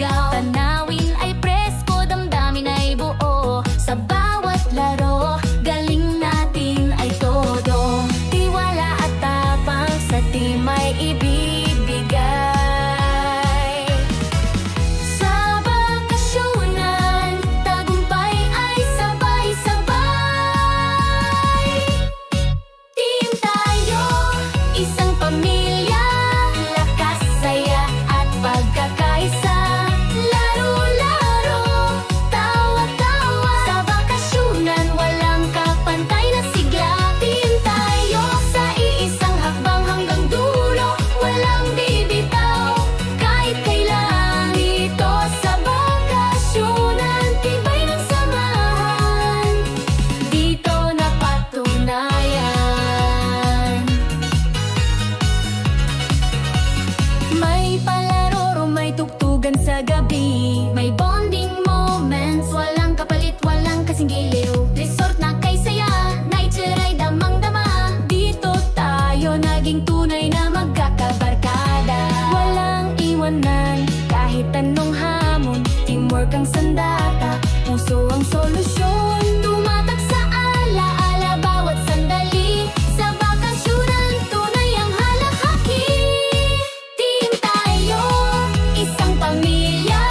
sigaw. Tanawin ay presko, damdamin ay buo. Sa bawat laro, galing natin ay todo. Tiwala at tapang sa team ay ibibigay. Sa bakasyunan, tagumpay ay sabay-sabay. Team tayo, isang pamilya, lakas, saya at pagkakaisa. Laro-laro, tawa-tawa. Sa bakasyunan, walang kapantay na sigla. Team tayo, sa iisang hakbang hanggang dulo. Walang bibitaw, kahit kailan. Dito sa bakasyunan, tibay ng samahan. Dito napatunayan. May palaro, may tugtugan sa gabi. May bonding moments, walang kapalit, walang kasing giliw. Resort na kay saya, night ride damang-dama. Dito tayo naging tunay na magkakabarkada. Walang iwanan, kahit anong hamon. Teamwork ang sandata, puso ang solusyon. Tumatak sa ala-ala bawat sandali. Sa bakasyunan, tunay ang halakhaki. Team tayo, isang pamilya,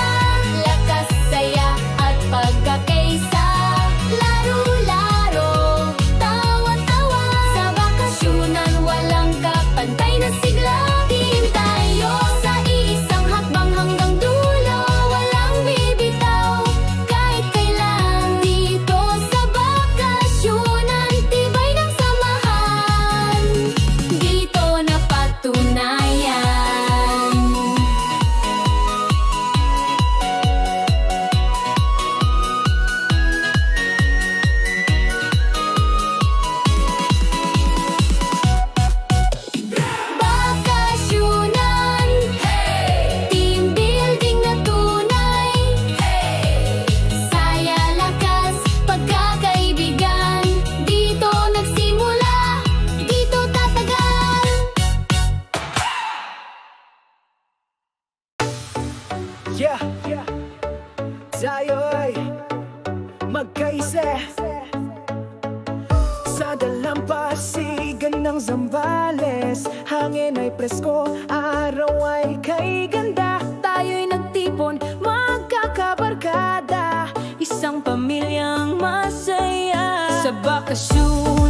lakas, saya at pagkakaisa. Laro-laro, tawa-tawa. Sa bakasyunan, walang kapantay na sigla. Team tayo, sa iisang hakbang hanggang dulo. Walang bibitaw, kahit kailan. Dito sa bakasyunan, tibay ng samahan. Dito napatunayan. Bakasyunan, team building na tunay. Saya, lakas, pagkakaibigan. Dito nagsimula, dito tatagal. Yeah, tayo'y magkaisa sa dalampasigan ng Zambales. Hangin ay presko, araw ay kay ganda. Tayo'y nagtipon, magkakabarkada. Isang pamilyang masaya. Sa bakasyon